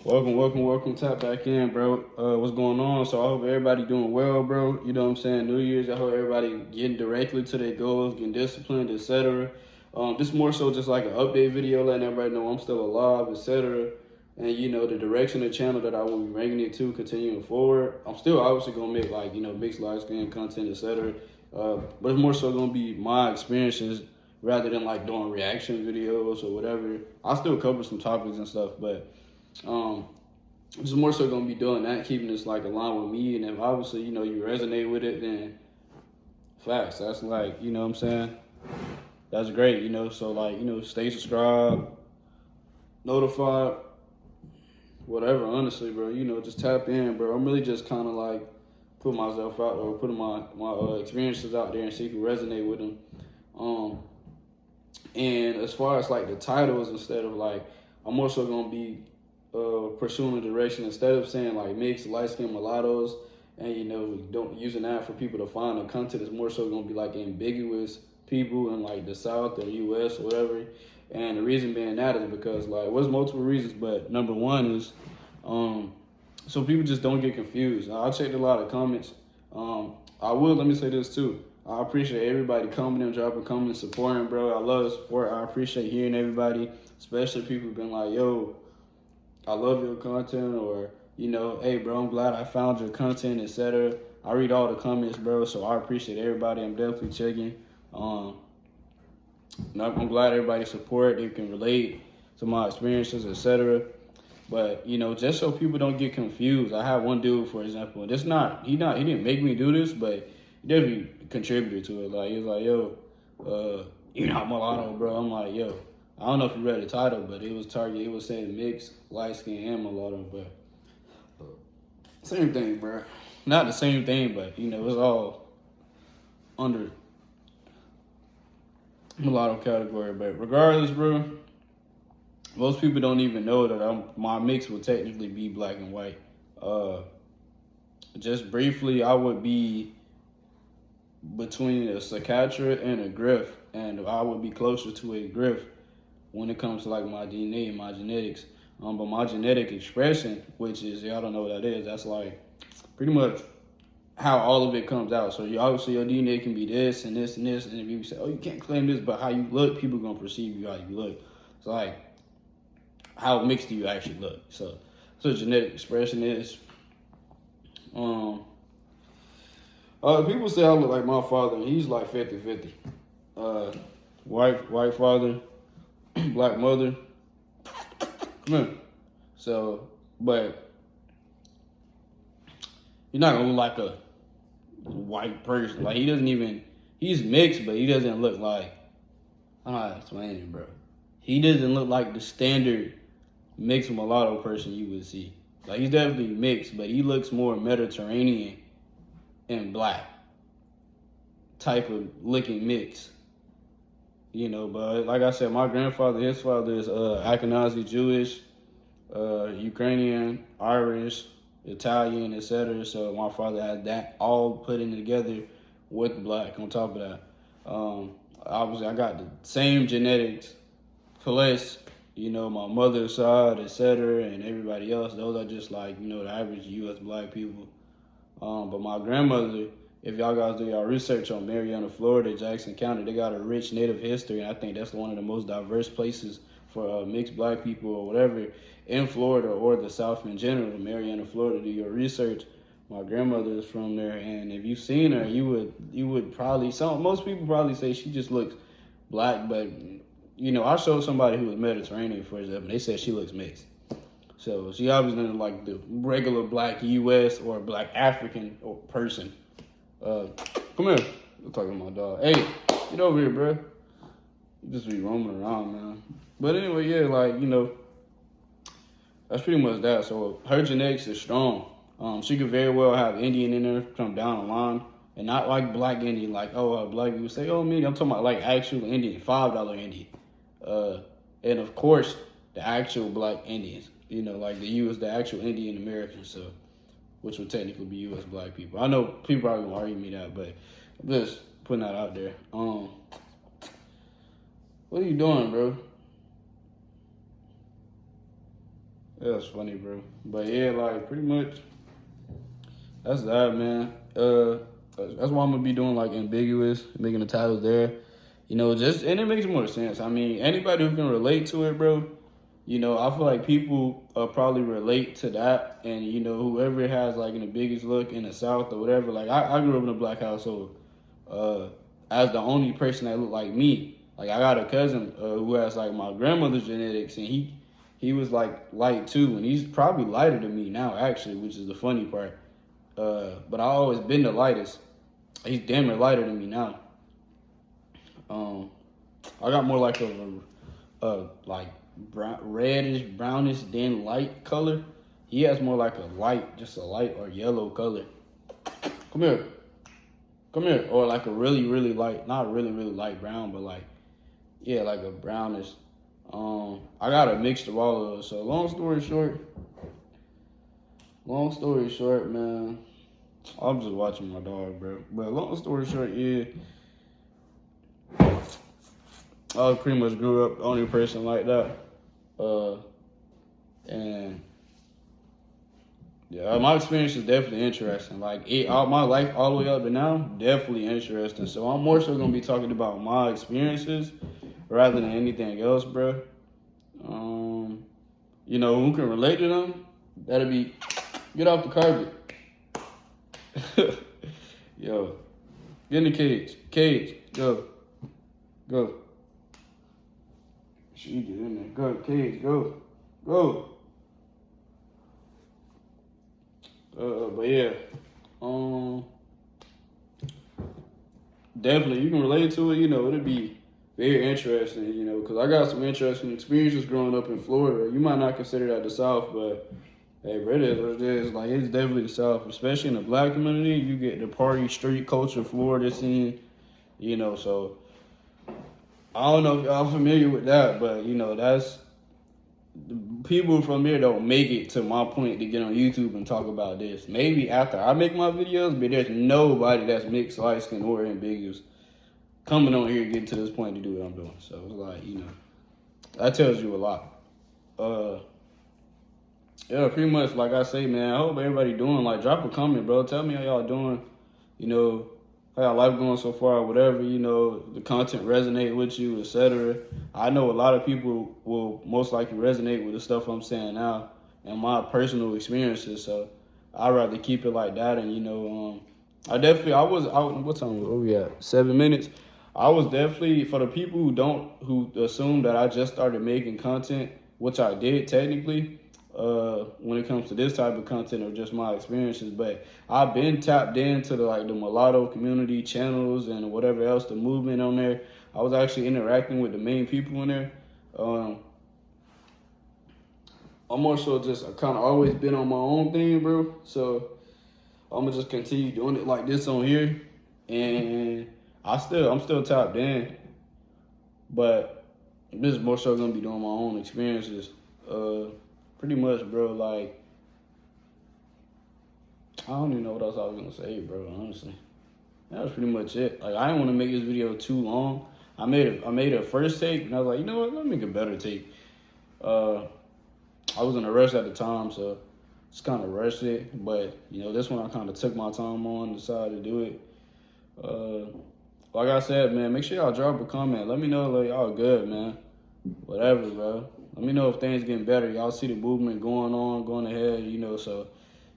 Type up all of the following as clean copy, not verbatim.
Welcome. Tap back in, bro. What's going on? So I hope everybody doing well, bro. You know what I'm saying? New Year's, I hope everybody getting directly to their goals, getting disciplined, etc. This more so just like an update video, letting everybody know I'm still alive, etc. And you know the direction of the channel that I will be bringing it to, continuing forward. I'm still obviously gonna make like mixed Lightskin content, etc. But it's more so gonna be my experiences rather than like doing reaction videos or whatever. I'll still cover some topics and stuff, but just more so gonna be doing that, keeping this like aligned with me. And if obviously you resonate with it, then facts. That's like what I'm saying. That's great. So like stay subscribed, notified, whatever. Honestly, bro, just tap in, bro. I'm really just kind of like put myself out or putting my experiences out there and see who resonate with them. And as far as like the titles, instead of like, I'm also gonna be pursuing a direction instead of saying like mixed light skin mulattoes and don't using that for people to find the content. Is more so gonna be like ambiguous people in like the South or US or whatever. And the reason being that is because like there's multiple reasons, but number one is so people just don't get confused. I checked a lot of comments. Let me say this too. I appreciate everybody coming and dropping comments, supporting, bro. I love the support. I appreciate hearing everybody, especially people who've been like, yo, I love your content, or, hey, bro, I'm glad I found your content, etc. I read all the comments, bro, so I appreciate everybody. I'm definitely checking. I'm glad everybody support. They can relate to my experiences, etc. But, just so people don't get confused, I had one dude, for example, and he didn't make me do this, but he definitely contributed to it. Like, he was like, yo, you're not mulatto, bro. I'm like, yo, I don't know if you read the title, but it was saying mixed, light skin, and mulatto, but same thing, bro. Not the same thing, but, it's all under mulatto category. But regardless, bro, most people don't even know that my mix would technically be black and white. Just briefly, I would be between a Sakatra and a Griff, and I would be closer to a Griff when it comes to like my DNA and my genetics. But my genetic expression, which is, y'all don't know what that is, that's like pretty much how all of it comes out. So obviously your DNA can be this and this and this, and if you say, oh, you can't claim this, but how you look, people gonna perceive you how you look. It's like, how mixed do you actually look? So genetic expression is. People say I look like my father, and he's like 50-50. White father, black mother. Come here. So, but you're not gonna look like a white person. Like he's mixed, but he doesn't look like, I don't know how to explain it, bro. He doesn't look like the standard mixed mulatto person you would see. Like, he's definitely mixed, but he looks more Mediterranean and black type of looking mix. But like I said, my grandfather, his father is Ashkenazi Jewish, Ukrainian, Irish, Italian, etc. So my father had that all put in together with black on top of that. Obviously, I got the same genetics, plus, my mother's side, etc., and everybody else. Those are just like, the average U.S. black people. But my grandmother, if y'all guys do y'all research on Marietta, Florida, Jackson County, they got a rich native history, and I think that's one of the most diverse places for mixed black people or whatever in Florida or the South in general. Marietta, Florida, do your research. My grandmother is from there, and if you've seen her, you would probably, most people probably say she just looks black, but I showed somebody who was Mediterranean, for example, they said she looks mixed. So she obviously not like the regular black U.S. or black African or person. Come here. I'm talking to my dog. Hey, get over here, bro. You just be roaming around, man. But anyway, yeah, like, that's pretty much that. So her genetics is strong. She could very well have Indian in her from down the line. And not like black Indian, like, black people say, me. I'm talking about like actual Indian, $5 Indian. And of course, the actual black Indians. Like the actual Indian Americans, so, which would technically be U.S. black people. I know people probably gonna argue me that, but I'm just putting that out there. What are you doing, bro? Yeah, that's funny, bro. But yeah, like pretty much that's that, man. That's why I'm gonna be doing like ambiguous, making the titles there. You know, just and it makes more sense. I mean, anybody who can relate to it, bro. You know, I feel like people probably relate to that, and you know, whoever has like the biggest look in the South or whatever. Like, I grew up in a black household, as the only person that looked like me. Like, I got a cousin who has like my grandmother's genetics, and he was like light too, and he's probably lighter than me now, actually, which is the funny part. But I always been the lightest. He's damn near lighter than me now. I got more like a like reddish, brownish, then light color. He has more like a light, just a light or yellow color. Come here. Come here. Or like a really, really light, not really, really light brown, but like, yeah, like a brownish. I got a mixture of all of those. So long story short, man, I'm just watching my dog, bro. But long story short, yeah, I pretty much grew up the only person like that. And yeah, my experience is definitely interesting. Like all my life, all the way up to now, definitely interesting. So I'm more so gonna be talking about my experiences rather than anything else, bro. You know, who can relate to them? That'll be get off the carpet. Yo, get in the cage. Cage, go. She get in there. Go, cage, go. But yeah, definitely you can relate to it. You know, it'll be very interesting. You know, because I got some interesting experiences growing up in Florida. You might not consider that the South, but hey, bro, it is what it is. Like, it's definitely the South, especially in the black community. You get the party, street culture, Florida scene. You know, so I don't know if y'all familiar with that, but you know, that's people from here don't make it to my point to get on YouTube and talk about this. Maybe after I make my videos, but there's nobody that's mixed, light skin, or ambiguous coming on here getting to this point to do what I'm doing. So it's like, you know, that tells you a lot. Yeah, pretty much like I say, man, I hope everybody doing, like, drop a comment, bro. Tell me how y'all doing, you know, how y'all life going so far, whatever, you know, the content resonate with you, etc. I know a lot of people will most likely resonate with the stuff I'm saying now and my personal experiences, so I'd rather keep it like that. And, you know, I was out, what time were we at? 7 minutes. I was definitely, for the people who assume that I just started making content, which I did technically, when it comes to this type of content or just my experiences, but I've been tapped into the Mullato community channels and whatever else, the movement on there. I was actually interacting with the main people in there. I'm more so just I kind of always been on my own thing, bro. So I'm gonna just continue doing it like this on here, and I'm still tapped in, but this is more so gonna be doing my own experiences. Pretty much, bro, like, I don't even know what else I was gonna say, bro, honestly. That was pretty much it. Like, I didn't want to make this video too long. I made a first take, and I was like, you know what, let me make a better take. I was in a rush at the time, so just kind of rushed it. But, you know, this one I kind of took my time on, decided to do it. Like I said, man, make sure y'all drop a comment. Let me know, like, y'all good, man. Whatever, bro. Let me know if things getting better. Y'all see the movement going ahead, you know, so,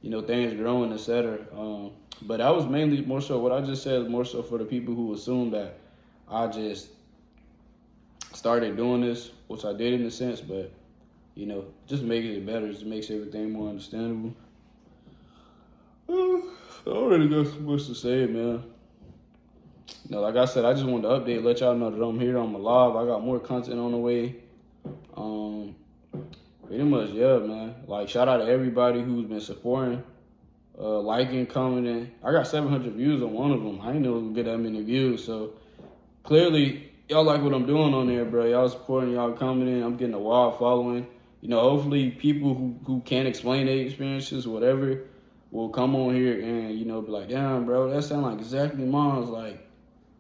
you know, things growing, etc. But that was mainly more so what I just said, more so for the people who assume that I just started doing this, which I did in a sense, but, you know, just making it better, just makes everything more understandable. I already got so much to say, man. You know, like I said, I just wanted to update, let y'all know that I'm here, I'm alive. I got more content on the way. Pretty much, yeah, man. Like, shout out to everybody who's been supporting, liking, commenting. I got 700 views on one of them. I didn't know it would get that many views. So clearly, y'all like what I'm doing on there, bro. Y'all supporting, y'all commenting. I'm getting a wild following. You know, hopefully people who can't explain their experiences, whatever, will come on here and, you know, be like, damn, bro, that sound like exactly mine's. Like,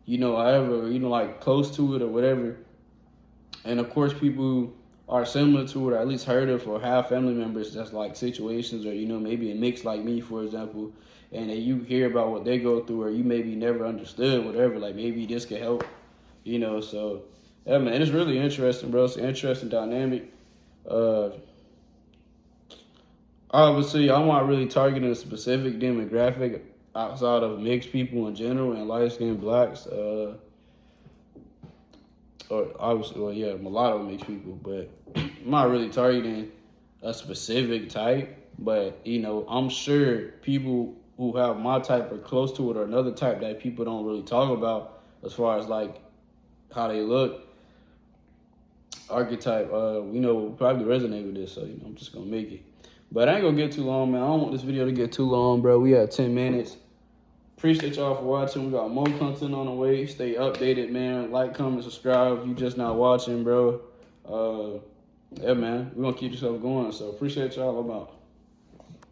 you know, however, you know, like close to it or whatever. And of course, people who are similar to it, or at least heard of, or have family members that's like situations, or maybe a mix like me, for example, and that you hear about what they go through, or you maybe never understood, whatever. Like maybe this could help, So yeah, man, it's really interesting, bro. It's an interesting dynamic. Obviously, I'm not really targeting a specific demographic outside of mixed people in general and light-skinned blacks. Or obviously, well, yeah, mulatto mixed people, but I'm not really targeting a specific type. But I'm sure people who have my type or close to it, or another type that people don't really talk about, as far as like how they look, archetype, will probably resonate with this. So I'm just gonna make it. But I ain't gonna get too long, man. I don't want this video to get too long, bro. We at 10 minutes. Appreciate y'all for watching. We got more content on the way. Stay updated, man. Like, comment, subscribe if you just not watching, bro. Yeah, man. We're going to keep this stuff going. So appreciate y'all. I'm out.